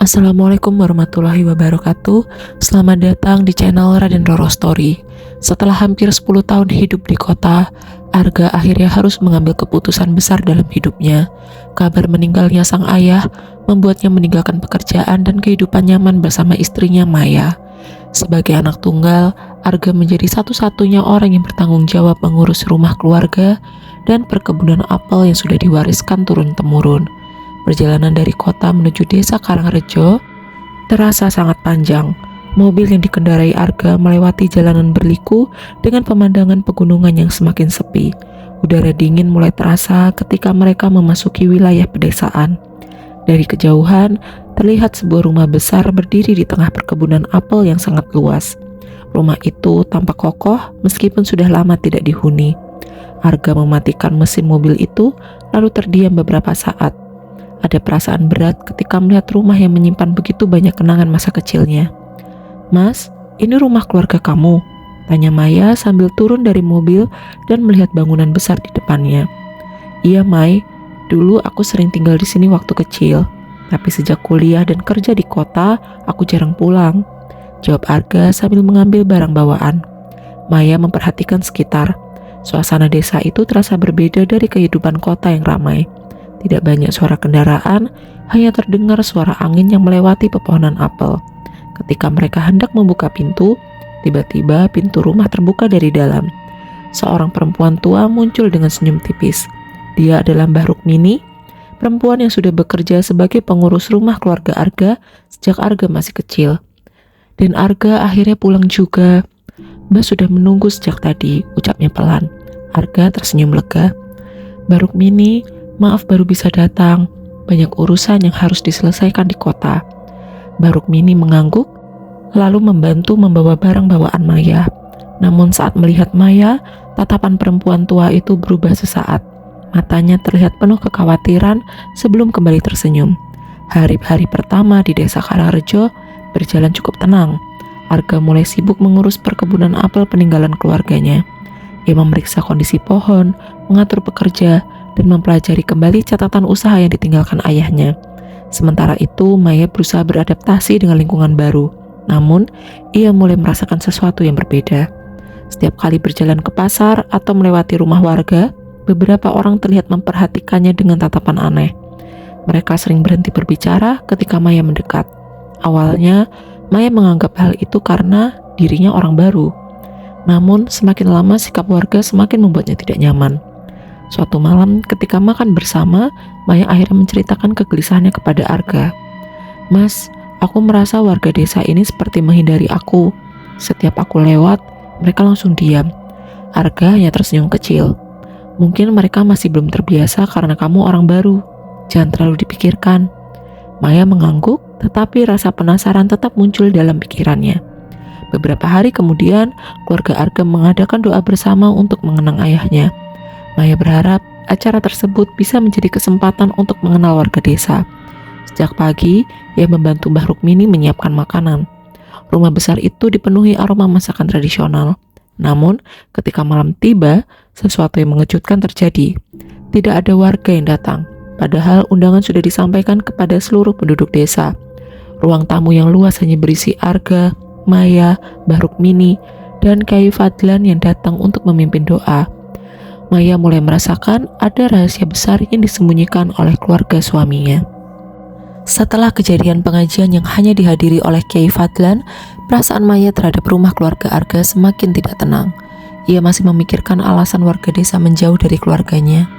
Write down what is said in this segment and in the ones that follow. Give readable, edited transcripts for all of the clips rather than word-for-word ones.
Assalamualaikum warahmatullahi wabarakatuh. Selamat datang di channel Raden Roro Story. Setelah hampir 10 tahun hidup di kota, Arga akhirnya harus mengambil keputusan besar dalam hidupnya. Kabar meninggalnya sang ayah membuatnya meninggalkan pekerjaan dan kehidupan nyaman bersama istrinya Maya. Sebagai anak tunggal, Arga menjadi satu-satunya orang yang bertanggung jawab mengurus rumah keluarga dan perkebunan apel yang sudah diwariskan turun-temurun. Perjalanan dari kota menuju desa Karangrejo terasa sangat panjang. Mobil yang dikendarai Arga melewati jalanan berliku dengan pemandangan pegunungan yang semakin sepi. Udara dingin mulai terasa ketika mereka memasuki wilayah pedesaan. Dari kejauhan, terlihat sebuah rumah besar berdiri di tengah perkebunan apel yang sangat luas. Rumah itu tampak kokoh meskipun sudah lama tidak dihuni. Arga mematikan mesin mobil itu lalu terdiam beberapa saat. Ada perasaan berat ketika melihat rumah yang menyimpan begitu banyak kenangan masa kecilnya. "Mas, ini rumah keluarga kamu?" tanya Maya sambil turun dari mobil dan melihat bangunan besar di depannya. "Iya, Mai. Dulu aku sering tinggal di sini waktu kecil, tapi sejak kuliah dan kerja di kota, aku jarang pulang," jawab Arga sambil mengambil barang bawaan. Maya memperhatikan sekitar. Suasana desa itu terasa berbeda dari kehidupan kota yang ramai. Tidak banyak suara kendaraan, hanya terdengar suara angin yang melewati pepohonan apel. Ketika mereka hendak membuka pintu, tiba-tiba pintu rumah terbuka dari dalam. Seorang perempuan tua muncul dengan senyum tipis. Dia adalah Mbah Rukmini, perempuan yang sudah bekerja sebagai pengurus rumah keluarga Arga sejak Arga masih kecil. "Dan Arga akhirnya pulang juga. Mbah sudah menunggu sejak tadi," ucapnya pelan. Arga tersenyum lega. "Mbah Rukmini, maaf baru bisa datang. Banyak urusan yang harus diselesaikan di kota." Mbah Rukmini mengangguk, lalu membantu membawa barang bawaan Maya. Namun saat melihat Maya, tatapan perempuan tua itu berubah sesaat. Matanya terlihat penuh kekhawatiran sebelum kembali tersenyum. Hari-hari pertama di desa Karangrejo berjalan cukup tenang. Arga mulai sibuk mengurus perkebunan apel peninggalan keluarganya. Ia memeriksa kondisi pohon, mengatur pekerja, dan mempelajari kembali catatan usaha yang ditinggalkan ayahnya. Sementara itu, Maya berusaha beradaptasi dengan lingkungan baru. Namun, ia mulai merasakan sesuatu yang berbeda. Setiap kali berjalan ke pasar atau melewati rumah warga, beberapa orang terlihat memperhatikannya dengan tatapan aneh. Mereka sering berhenti berbicara ketika Maya mendekat. Awalnya, Maya menganggap hal itu karena dirinya orang baru. Namun, semakin lama sikap warga semakin membuatnya tidak nyaman. Suatu malam ketika makan bersama, Maya akhirnya menceritakan kegelisahannya kepada Arga. "Mas, aku merasa warga desa ini seperti menghindari aku. Setiap aku lewat, mereka langsung diam." Arga hanya tersenyum kecil. "Mungkin mereka masih belum terbiasa karena kamu orang baru. Jangan terlalu dipikirkan." Maya mengangguk, tetapi rasa penasaran tetap muncul dalam pikirannya. Beberapa hari kemudian, keluarga Arga mengadakan doa bersama untuk mengenang ayahnya. Maya berharap acara tersebut bisa menjadi kesempatan untuk mengenal warga desa. Sejak pagi, ia membantu Mbah Rukmini menyiapkan makanan. Rumah besar itu dipenuhi aroma masakan tradisional. Namun, ketika malam tiba, sesuatu yang mengejutkan terjadi. Tidak ada warga yang datang, padahal undangan sudah disampaikan kepada seluruh penduduk desa. Ruang tamu yang luas hanya berisi Arga, Maya, Mbah Rukmini, dan Kyai Fadlan yang datang untuk memimpin doa. Maya mulai merasakan ada rahasia besar yang disembunyikan oleh keluarga suaminya. Setelah kejadian pengajian yang hanya dihadiri oleh Kyai Fadlan, perasaan Maya terhadap rumah keluarga Arga semakin tidak tenang. Ia masih memikirkan alasan warga desa menjauh dari keluarganya.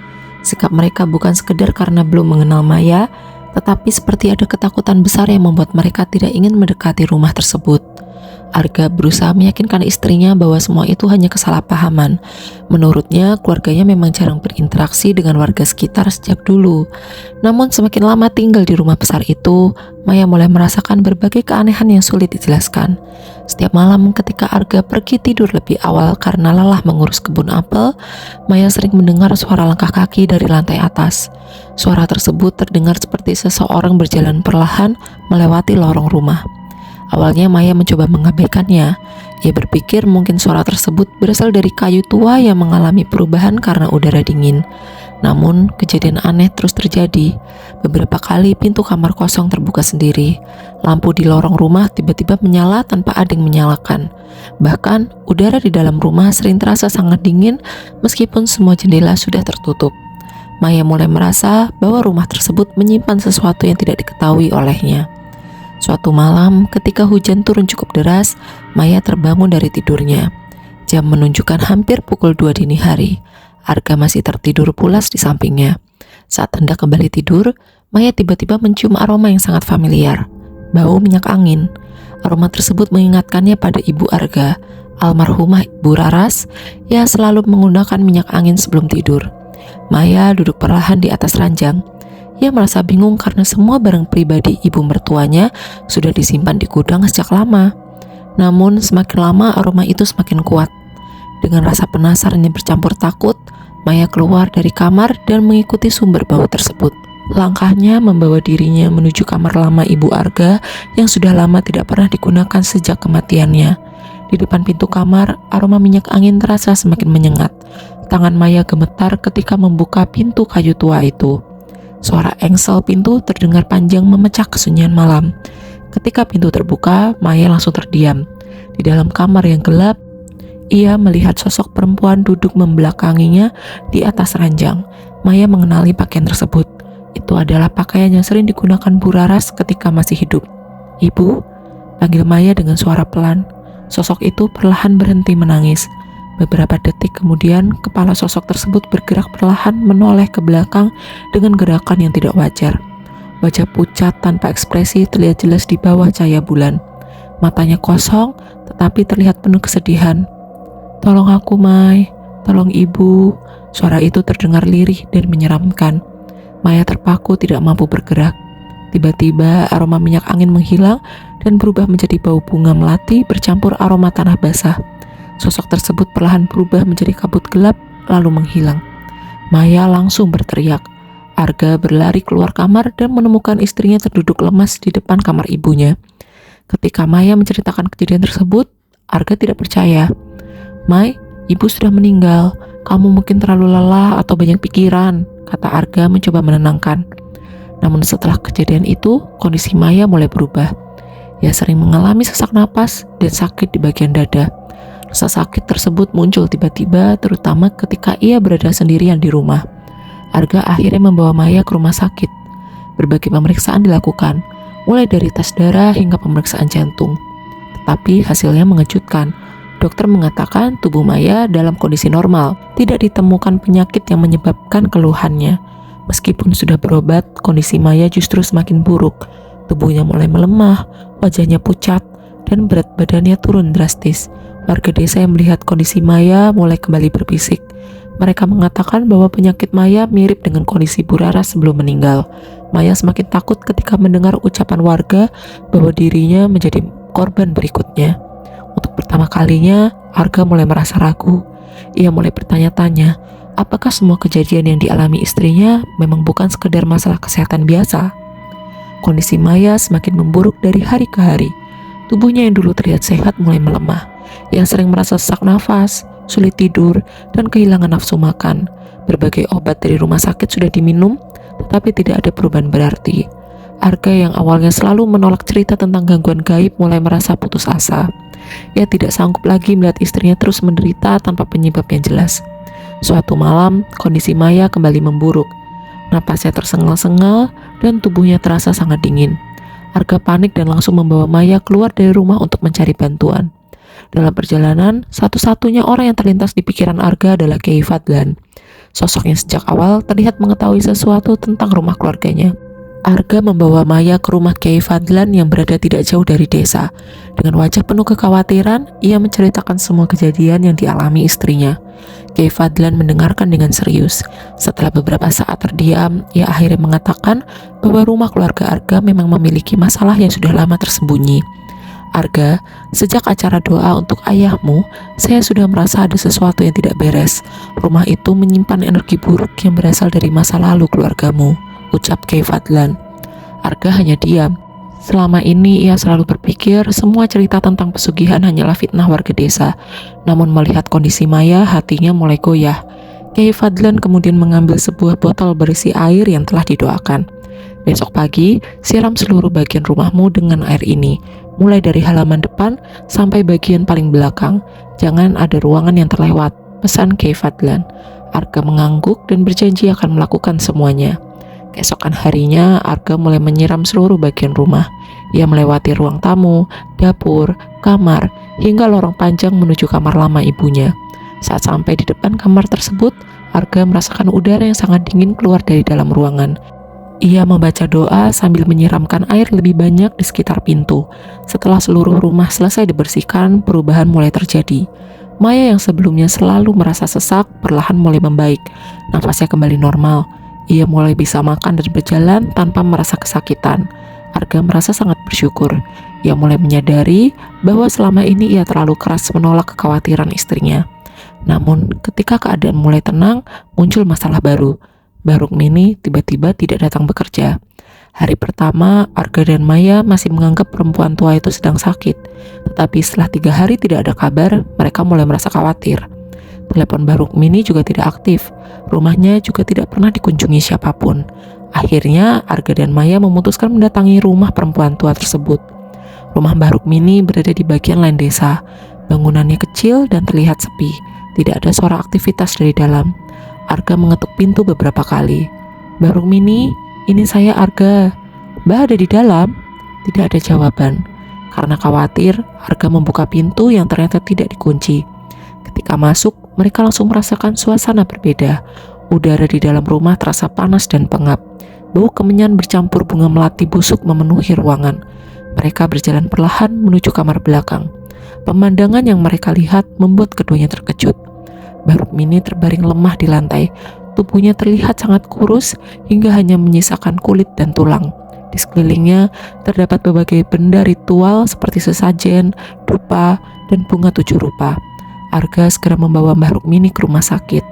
Sikap mereka bukan sekedar karena belum mengenal Maya, tetapi seperti ada ketakutan besar yang membuat mereka tidak ingin mendekati rumah tersebut. Arga berusaha meyakinkan istrinya bahwa semua itu hanya kesalahpahaman. Menurutnya, keluarganya memang jarang berinteraksi dengan warga sekitar sejak dulu. Namun semakin lama tinggal di rumah besar itu, Maya mulai merasakan berbagai keanehan yang sulit dijelaskan. Setiap malam ketika Arga pergi tidur lebih awal karena lelah mengurus kebun apel, Maya sering mendengar suara langkah kaki dari lantai atas. Suara tersebut terdengar seperti seseorang berjalan perlahan melewati lorong rumah. Awalnya Maya mencoba mengabaikannya. Ia berpikir mungkin suara tersebut berasal dari kayu tua yang mengalami perubahan karena udara dingin. Namun, kejadian aneh terus terjadi. Beberapa kali pintu kamar kosong terbuka sendiri. Lampu di lorong rumah tiba-tiba menyala tanpa ada yang menyalakan. Bahkan, udara di dalam rumah sering terasa sangat dingin meskipun semua jendela sudah tertutup. Maya mulai merasa bahwa rumah tersebut menyimpan sesuatu yang tidak diketahui olehnya. Suatu malam, ketika hujan turun cukup deras, Maya terbangun dari tidurnya. Jam menunjukkan hampir pukul 2 dini hari. Arga masih tertidur pulas di sampingnya. Saat hendak kembali tidur, Maya tiba-tiba mencium aroma yang sangat familiar. Bau minyak angin. Aroma tersebut mengingatkannya pada ibu Arga, almarhumah Ibu Raras, yang selalu menggunakan minyak angin sebelum tidur. Maya duduk perlahan di atas ranjang. Ia merasa bingung karena semua barang pribadi ibu mertuanya sudah disimpan di gudang sejak lama. Namun semakin lama aroma itu semakin kuat. Dengan rasa penasaran yang bercampur takut, Maya keluar dari kamar dan mengikuti sumber bau tersebut. Langkahnya membawa dirinya menuju kamar lama ibu Arga yang sudah lama tidak pernah digunakan sejak kematiannya. Di depan pintu kamar, aroma minyak angin terasa semakin menyengat. Tangan Maya gemetar ketika membuka pintu kayu tua itu. Suara engsel pintu terdengar panjang memecah kesunyian malam. Ketika pintu terbuka, Maya langsung terdiam. Di dalam kamar yang gelap, ia melihat sosok perempuan duduk membelakanginya di atas ranjang. Maya mengenali pakaian tersebut. Itu adalah pakaian yang sering digunakan Bu Raras ketika masih hidup. "Ibu," panggil Maya dengan suara pelan. Sosok itu perlahan berhenti menangis. Beberapa detik kemudian, kepala sosok tersebut bergerak perlahan menoleh ke belakang dengan gerakan yang tidak wajar. Wajah pucat tanpa ekspresi terlihat jelas di bawah cahaya bulan. Matanya kosong, tetapi terlihat penuh kesedihan. "Tolong aku, Mai. Tolong ibu." Suara itu terdengar lirih dan menyeramkan. Maya terpaku tidak mampu bergerak. Tiba-tiba aroma minyak angin menghilang dan berubah menjadi bau bunga melati bercampur aroma tanah basah. Sosok tersebut perlahan berubah menjadi kabut gelap lalu menghilang. Maya langsung berteriak. Arga berlari keluar kamar dan menemukan istrinya terduduk lemas di depan kamar ibunya. Ketika Maya menceritakan kejadian tersebut, Arga tidak percaya. "Mai, ibu sudah meninggal. Kamu mungkin terlalu lelah atau banyak pikiran," kata Arga mencoba menenangkan. Namun setelah kejadian itu, kondisi Maya mulai berubah. Ia sering mengalami sesak napas dan sakit di bagian dada. Rasa sakit tersebut muncul tiba-tiba, terutama ketika ia berada sendirian di rumah. Arga akhirnya membawa Maya ke rumah sakit. Berbagai pemeriksaan dilakukan, mulai dari tes darah hingga pemeriksaan jantung. Tetapi hasilnya mengejutkan. Dokter mengatakan tubuh Maya dalam kondisi normal, tidak ditemukan penyakit yang menyebabkan keluhannya. Meskipun sudah berobat, kondisi Maya justru semakin buruk. Tubuhnya mulai melemah, wajahnya pucat, dan berat badannya turun drastis. Warga desa yang melihat kondisi Maya mulai kembali berbisik. Mereka mengatakan bahwa penyakit Maya mirip dengan kondisi Bu Raras sebelum meninggal. Maya semakin takut ketika mendengar ucapan warga bahwa dirinya menjadi korban berikutnya. Untuk pertama kalinya, Arga mulai merasa ragu. Ia mulai bertanya-tanya, apakah semua kejadian yang dialami istrinya memang bukan sekedar masalah kesehatan biasa? Kondisi Maya semakin memburuk dari hari ke hari. Tubuhnya yang dulu terlihat sehat mulai melemah. Ia sering merasa sesak nafas, sulit tidur, dan kehilangan nafsu makan. Berbagai obat dari rumah sakit sudah diminum, tetapi tidak ada perubahan berarti. Arga yang awalnya selalu menolak cerita tentang gangguan gaib mulai merasa putus asa. Ia tidak sanggup lagi melihat istrinya terus menderita tanpa penyebab yang jelas. Suatu malam, kondisi Maya kembali memburuk. Napasnya tersengal-sengal dan tubuhnya terasa sangat dingin. Arga panik dan langsung membawa Maya keluar dari rumah untuk mencari bantuan. Dalam perjalanan, satu-satunya orang yang terlintas di pikiran Arga adalah Kiai Fadlan. Sosok yang sejak awal terlihat mengetahui sesuatu tentang rumah keluarganya. Arga membawa Maya ke rumah Kiai Fadlan yang berada tidak jauh dari desa. Dengan wajah penuh kekhawatiran, ia menceritakan semua kejadian yang dialami istrinya. Kiai Fadlan mendengarkan dengan serius. Setelah beberapa saat terdiam, ia akhirnya mengatakan bahwa rumah keluarga Arga memang memiliki masalah yang sudah lama tersembunyi. "Arga, sejak acara doa untuk ayahmu, saya sudah merasa ada sesuatu yang tidak beres. Rumah itu menyimpan energi buruk yang berasal dari masa lalu keluargamu," ucap Kiai Fadlan. Arga hanya diam. Selama ini ia selalu berpikir semua cerita tentang pesugihan hanyalah fitnah warga desa. Namun melihat kondisi Maya, hatinya mulai goyah. Kiai Fadlan kemudian mengambil sebuah botol berisi air yang telah didoakan. Besok pagi, siram seluruh bagian rumahmu dengan air ini, mulai dari halaman depan sampai bagian paling belakang. Jangan ada ruangan yang terlewat, pesan Kiai Fadlan. Arga mengangguk dan berjanji akan melakukan semuanya. Keesokan harinya, Arga mulai menyiram seluruh bagian rumah. Ia melewati ruang tamu, dapur, kamar, hingga lorong panjang menuju kamar lama ibunya. Saat sampai di depan kamar tersebut, Arga merasakan udara yang sangat dingin keluar dari dalam ruangan. Ia membaca doa sambil menyiramkan air lebih banyak di sekitar pintu. Setelah seluruh rumah selesai dibersihkan, perubahan mulai terjadi. Maya yang sebelumnya selalu merasa sesak, perlahan mulai membaik. Nafasnya kembali normal. Ia mulai bisa makan dan berjalan tanpa merasa kesakitan. Arga merasa sangat bersyukur. Ia mulai menyadari bahwa selama ini ia terlalu keras menolak kekhawatiran istrinya. Namun, ketika keadaan mulai tenang, muncul masalah baru. Barukmini tiba-tiba tidak datang bekerja. Hari pertama, Arga dan Maya masih menganggap perempuan tua itu sedang sakit. Tetapi setelah 3 hari tidak ada kabar, mereka mulai merasa khawatir. Telepon Barukmini juga tidak aktif. Rumahnya juga tidak pernah dikunjungi siapapun. Akhirnya, Arga dan Maya memutuskan mendatangi rumah perempuan tua tersebut. Rumah Barukmini berada di bagian lain desa. Bangunannya kecil dan terlihat sepi. Tidak ada suara aktivitas dari dalam. Arga mengetuk pintu beberapa kali. Barukmini, ini saya Arga. Mbak ada di dalam? Tidak ada jawaban. Karena khawatir, Arga membuka pintu yang ternyata tidak dikunci. Ketika masuk, mereka langsung merasakan suasana berbeda. Udara di dalam rumah terasa panas dan pengap. Bau kemenyan bercampur bunga melati busuk memenuhi ruangan. Mereka berjalan perlahan menuju kamar belakang. Pemandangan yang mereka lihat membuat keduanya terkejut. Barukmini terbaring lemah di lantai. Tubuhnya terlihat sangat kurus hingga hanya menyisakan kulit dan tulang. Di sekelilingnya terdapat berbagai benda ritual seperti sesajen, dupa, dan bunga 7 rupa. Arga segera membawa Barukmini ke rumah sakit.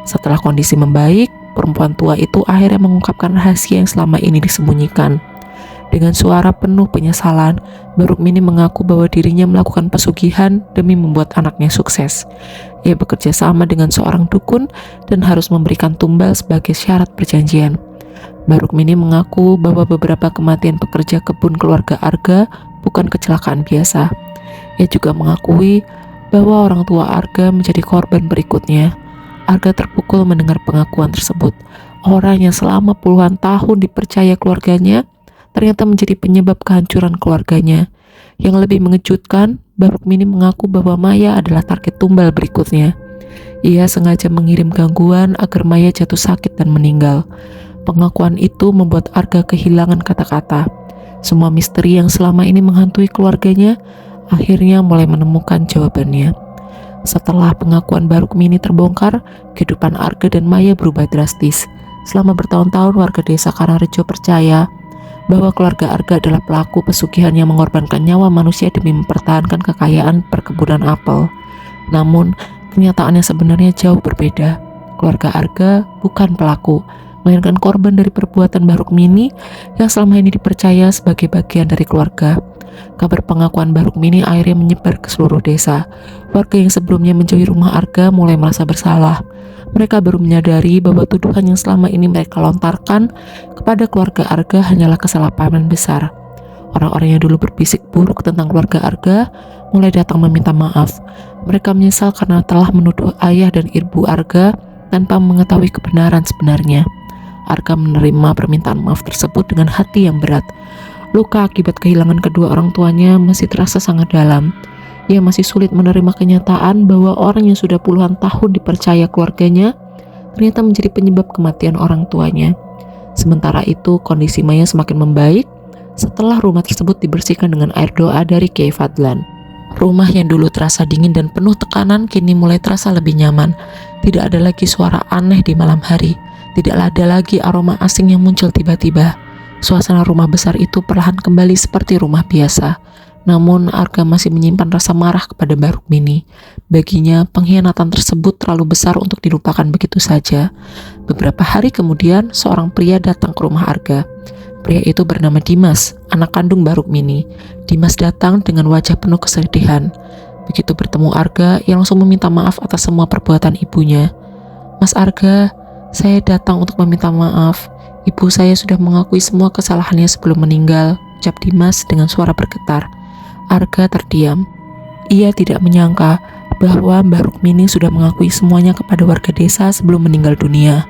Setelah kondisi membaik, perempuan tua itu akhirnya mengungkapkan rahasia yang selama ini disembunyikan. Dengan suara penuh penyesalan, Barukmini mengaku bahwa dirinya melakukan pesugihan demi membuat anaknya sukses. Ia bekerja sama dengan seorang dukun dan harus memberikan tumbal sebagai syarat perjanjian. Barukmini mengaku bahwa beberapa kematian pekerja kebun keluarga Arga bukan kecelakaan biasa. Ia juga mengakui bahwa orang tua Arga menjadi korban berikutnya. Arga terpukul mendengar pengakuan tersebut. Orang yang selama puluhan tahun dipercaya keluarganya ternyata menjadi penyebab kehancuran keluarganya. Yang lebih mengejutkan, Barukmini mengaku bahwa Maya adalah target tumbal berikutnya. Ia sengaja mengirim gangguan agar Maya jatuh sakit dan meninggal. Pengakuan itu membuat Arga kehilangan kata-kata. Semua misteri yang selama ini menghantui keluarganya akhirnya mulai menemukan jawabannya. Setelah pengakuan Barukmini terbongkar, kehidupan Arga dan Maya berubah drastis. Selama bertahun-tahun warga desa Karangrejo percaya bahwa keluarga Arga adalah pelaku pesugihan yang mengorbankan nyawa manusia demi mempertahankan kekayaan perkebunan apel. Namun, kenyataannya sebenarnya jauh berbeda. Keluarga Arga bukan pelaku, melainkan korban dari perbuatan Barukmini yang selama ini dipercaya sebagai bagian dari keluarga. Kabar pengakuan Barukmini akhirnya menyebar ke seluruh desa. Warga yang sebelumnya menjauhi rumah Arga mulai merasa bersalah. Mereka baru menyadari bahwa tuduhan yang selama ini mereka lontarkan kepada keluarga Arga hanyalah kesalahpahaman besar. Orang-orang yang dulu berbisik buruk tentang keluarga Arga mulai datang meminta maaf. Mereka menyesal karena telah menuduh ayah dan ibu Arga tanpa mengetahui kebenaran sebenarnya. Arga menerima permintaan maaf tersebut dengan hati yang berat. Luka akibat kehilangan kedua orang tuanya masih terasa sangat dalam. Ia masih sulit menerima kenyataan bahwa orang yang sudah puluhan tahun dipercaya keluarganya ternyata menjadi penyebab kematian orang tuanya. Sementara itu, kondisi Maya semakin membaik setelah rumah tersebut dibersihkan dengan air doa dari Kiai Fadlan. Rumah yang dulu terasa dingin dan penuh tekanan kini mulai terasa lebih nyaman. Tidak ada lagi suara aneh di malam hari. Tidak ada lagi aroma asing yang muncul tiba-tiba. Suasana rumah besar itu perlahan kembali seperti rumah biasa. Namun Arga masih menyimpan rasa marah kepada Barukmini. Baginya pengkhianatan tersebut terlalu besar untuk dilupakan begitu saja. Beberapa hari kemudian seorang pria datang ke rumah Arga. Pria itu bernama Dimas, anak kandung Barukmini. Dimas datang dengan wajah penuh kesedihan. Begitu bertemu Arga, ia langsung meminta maaf atas semua perbuatan ibunya. Mas Arga, saya datang untuk meminta maaf. Ibu saya sudah mengakui semua kesalahannya sebelum meninggal, ucap Dimas dengan suara bergetar. Arga terdiam. Ia tidak menyangka bahwa Mbak Rukmini sudah mengakui semuanya kepada warga desa sebelum meninggal dunia.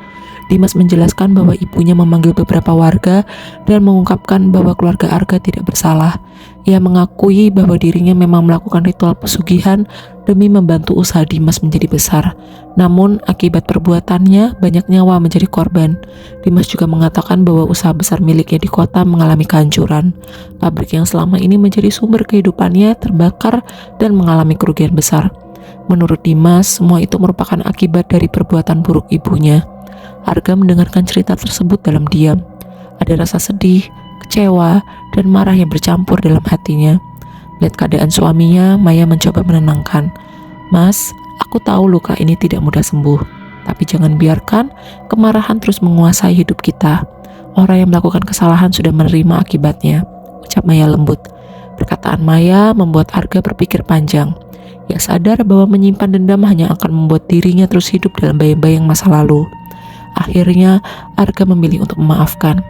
Dimas menjelaskan bahwa ibunya memanggil beberapa warga dan mengungkapkan bahwa keluarga Arga tidak bersalah. Ia mengakui bahwa dirinya memang melakukan ritual pesugihan demi membantu usaha Dimas menjadi besar. Namun, akibat perbuatannya, banyak nyawa menjadi korban. Dimas juga mengatakan bahwa usaha besar miliknya di kota mengalami kehancuran. Pabrik yang selama ini menjadi sumber kehidupannya terbakar dan mengalami kerugian besar. Menurut Dimas, semua itu merupakan akibat dari perbuatan buruk ibunya. Arga mendengarkan cerita tersebut dalam diam. Ada rasa sedih, kecewa, dan marah yang bercampur dalam hatinya. Melihat keadaan suaminya, Maya mencoba menenangkan. Mas, aku tahu luka ini tidak mudah sembuh, tapi jangan biarkan kemarahan terus menguasai hidup kita. Orang yang melakukan kesalahan sudah menerima akibatnya, ucap Maya lembut. Perkataan Maya membuat Arga berpikir panjang. Ia sadar bahwa menyimpan dendam hanya akan membuat dirinya terus hidup dalam bayang-bayang masa lalu. Akhirnya, Arga memilih untuk memaafkan.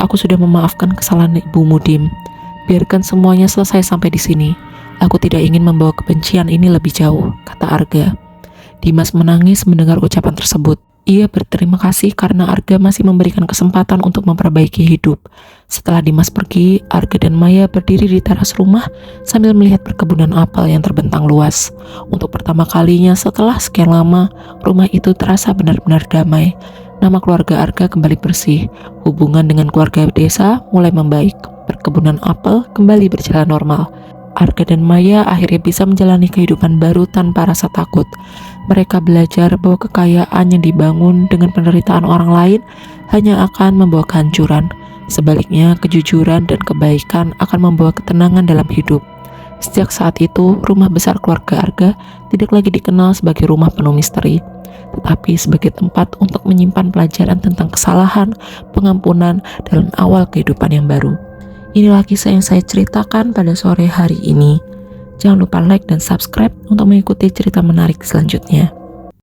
Aku sudah memaafkan kesalahan ibumu, Dim. Biarkan semuanya selesai sampai di sini. Aku tidak ingin membawa kebencian ini lebih jauh, kata Arga. Dimas menangis mendengar ucapan tersebut. Ia berterima kasih karena Arga masih memberikan kesempatan untuk memperbaiki hidup. Setelah Dimas pergi, Arga dan Maya berdiri di teras rumah sambil melihat perkebunan apel yang terbentang luas. Untuk pertama kalinya setelah sekian lama, rumah itu terasa benar-benar damai. Nama keluarga Arga kembali bersih. Hubungan dengan keluarga desa mulai membaik. Perkebunan apel kembali berjalan normal. Arga dan Maya akhirnya bisa menjalani kehidupan baru tanpa rasa takut. Mereka belajar bahwa kekayaan yang dibangun dengan penderitaan orang lain hanya akan membawa kehancuran. Sebaliknya, kejujuran dan kebaikan akan membawa ketenangan dalam hidup. Sejak saat itu, rumah besar keluarga Arga tidak lagi dikenal sebagai rumah penuh misteri, tetapi sebagai tempat untuk menyimpan pelajaran tentang kesalahan, pengampunan, dalam awal kehidupan yang baru. Inilah kisah yang saya ceritakan pada sore hari ini. Jangan lupa like dan subscribe untuk mengikuti cerita menarik selanjutnya.